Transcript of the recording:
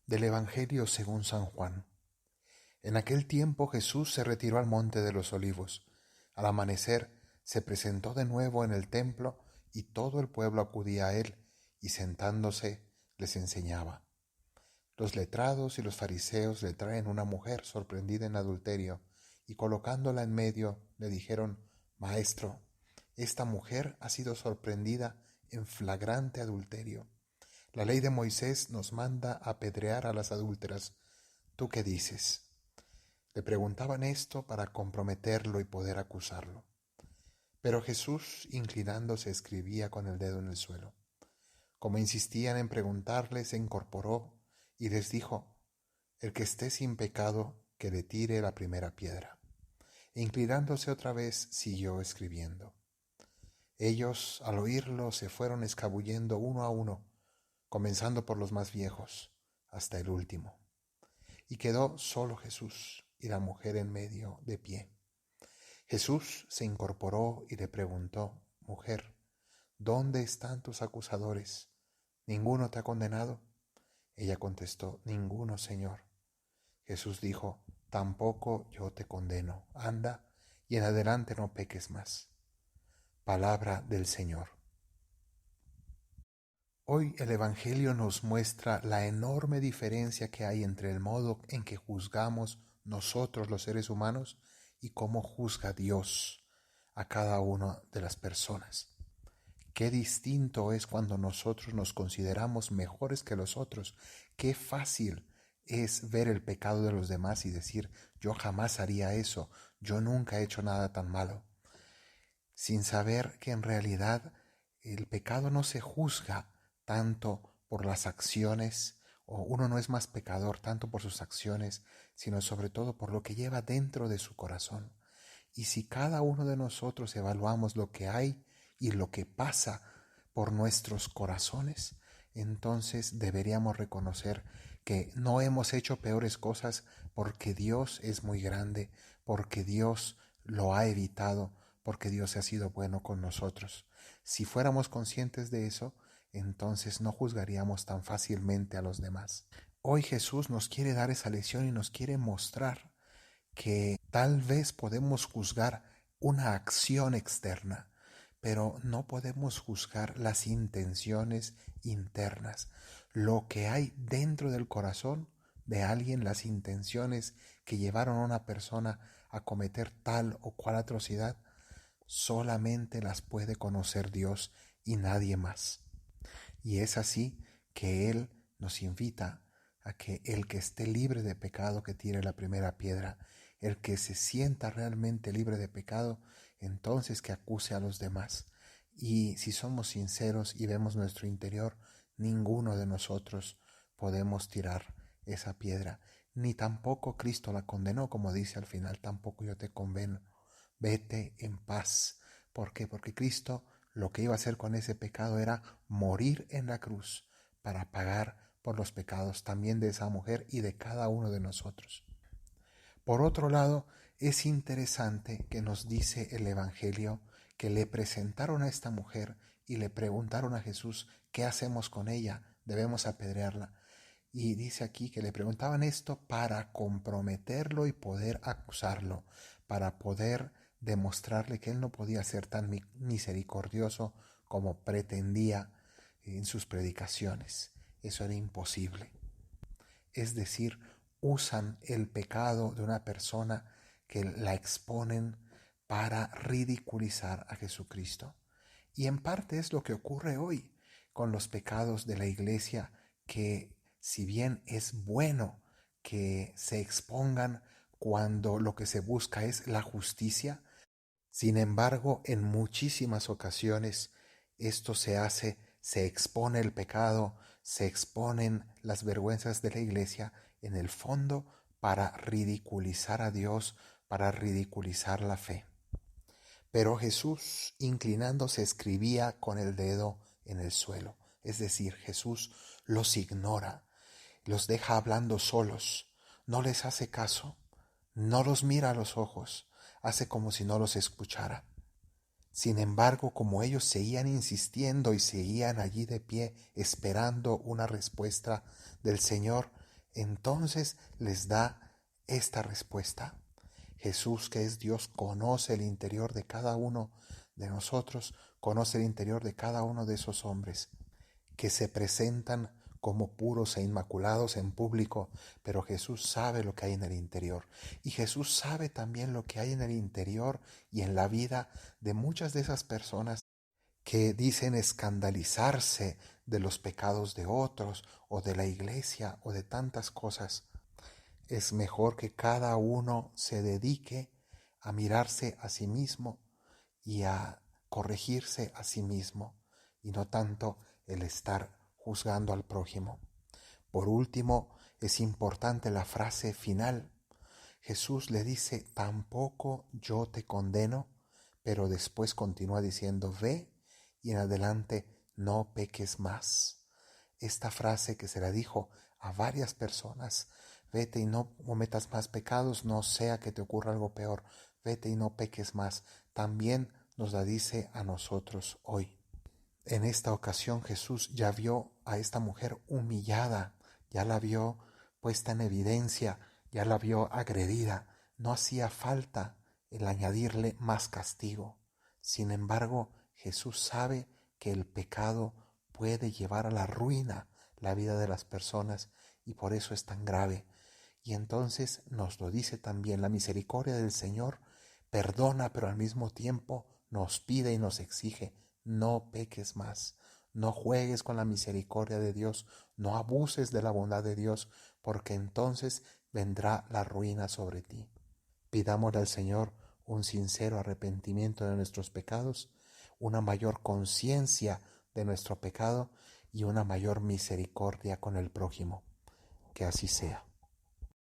Del Evangelio según San Juan. En aquel tiempo Jesús se retiró al monte de los Olivos. Al amanecer se presentó de nuevo en el templo y todo el pueblo acudía a él y sentándose les enseñaba. Los letrados y los fariseos le traen una mujer sorprendida en adulterio y colocándola en medio le dijeron: Maestro, esta mujer ha sido sorprendida en flagrante adulterio. La ley de Moisés nos manda apedrear a las adúlteras. ¿Tú qué dices? Le preguntaban esto para comprometerlo y poder acusarlo. Pero Jesús, inclinándose, escribía con el dedo en el suelo. Como insistían en preguntarle, se incorporó y les dijo: El que esté sin pecado, que le tire la primera piedra. E inclinándose otra vez, siguió escribiendo. Ellos, al oírlo, se fueron escabullendo uno a uno, comenzando por los más viejos, hasta el último. Y quedó solo Jesús y la mujer en medio, de pie. Jesús se incorporó y le preguntó: Mujer, ¿dónde están tus acusadores? ¿Ninguno te ha condenado? Ella contestó: Ninguno, Señor. Jesús dijo: Tampoco yo te condeno. Anda y en adelante no peques más. Palabra del Señor. Hoy el Evangelio nos muestra la enorme diferencia que hay entre el modo en que juzgamos nosotros los seres humanos y cómo juzga Dios a cada una de las personas. Qué distinto es cuando nosotros nos consideramos mejores que los otros. Qué fácil es ver el pecado de los demás y decir: yo jamás haría eso, yo nunca he hecho nada tan malo, sin saber que en realidad el pecado no se juzga tanto por las acciones, o uno no es más pecador tanto por sus acciones, sino sobre todo por lo que lleva dentro de su corazón. Y si cada uno de nosotros evaluamos lo que hay y lo que pasa por nuestros corazones, entonces deberíamos reconocer que no hemos hecho peores cosas, porque Dios es muy grande, porque Dios lo ha evitado, porque Dios ha sido bueno con nosotros. Si fuéramos conscientes de eso, entonces no juzgaríamos tan fácilmente a los demás. Hoy Jesús nos quiere dar esa lección y nos quiere mostrar que tal vez podemos juzgar una acción externa, pero no podemos juzgar las intenciones internas, lo que hay dentro del corazón de alguien, las intenciones que llevaron a una persona a cometer tal o cual atrocidad. Solamente las puede conocer Dios y nadie más. Y es así que Él nos invita a que el que esté libre de pecado, que tire la primera piedra. El que se sienta realmente libre de pecado, entonces que acuse a los demás. Y si somos sinceros y vemos nuestro interior, ninguno de nosotros podemos tirar esa piedra. Ni tampoco Cristo la condenó, como dice al final: tampoco yo te condeno. Vete en paz. ¿Por qué? Porque Cristo lo que iba a hacer con ese pecado era morir en la cruz para pagar por los pecados también de esa mujer y de cada uno de nosotros. Por otro lado, es interesante que nos dice el Evangelio que le presentaron a esta mujer y le preguntaron a Jesús: ¿qué hacemos con ella? Debemos apedrearla. Y dice aquí que le preguntaban esto para comprometerlo y poder acusarlo, para poder demostrarle que él no podía ser tan misericordioso como pretendía en sus predicaciones. Eso era imposible. Es decir, usan el pecado de una persona que la exponen para ridiculizar a Jesucristo. Y en parte es lo que ocurre hoy con los pecados de la iglesia, que si bien es bueno que se expongan cuando lo que se busca es la justicia, sin embargo, en muchísimas ocasiones esto se expone el pecado, se exponen las vergüenzas de la iglesia, en el fondo para ridiculizar a Dios, para ridiculizar la fe. Pero Jesús, inclinándose, escribía con el dedo en el suelo. Es decir, Jesús los ignora, los deja hablando solos, no les hace caso, no los mira a los ojos, hace como si no los escuchara. Sin embargo, como ellos seguían insistiendo y seguían allí de pie esperando una respuesta del Señor, Entonces les da esta respuesta. Jesús, que es Dios, conoce el interior de cada uno de nosotros, conoce el interior de cada uno de esos hombres que se presentan como puros e inmaculados en público, pero Jesús sabe lo que hay en el interior. Y Jesús sabe también lo que hay en el interior y en la vida de muchas de esas personas que dicen escandalizarse de los pecados de otros o de la iglesia o de tantas cosas. Es mejor que cada uno se dedique a mirarse a sí mismo y a corregirse a sí mismo, y no tanto el estar juzgando al prójimo. Por último, es importante la frase final. Jesús le dice, tampoco yo te condeno, pero después continúa diciendo, ve y en adelante no peques más. Esta frase que se la dijo a varias personas, vete y no cometas más pecados, no sea que te ocurra algo peor, vete y no peques más, también nos la dice a nosotros hoy. En esta ocasión Jesús ya vio a esta mujer humillada, ya la vio puesta en evidencia, ya la vio agredida. No hacía falta el añadirle más castigo. Sin embargo, Jesús sabe que el pecado puede llevar a la ruina la vida de las personas y por eso es tan grave. Y entonces nos lo dice también, la misericordia del Señor perdona, pero al mismo tiempo nos pide y nos exige, no peques más, no juegues con la misericordia de Dios, no abuses de la bondad de Dios, porque entonces vendrá la ruina sobre ti. Pidámosle al Señor un sincero arrepentimiento de nuestros pecados, una mayor conciencia de nuestro pecado y una mayor misericordia con el prójimo. Que así sea.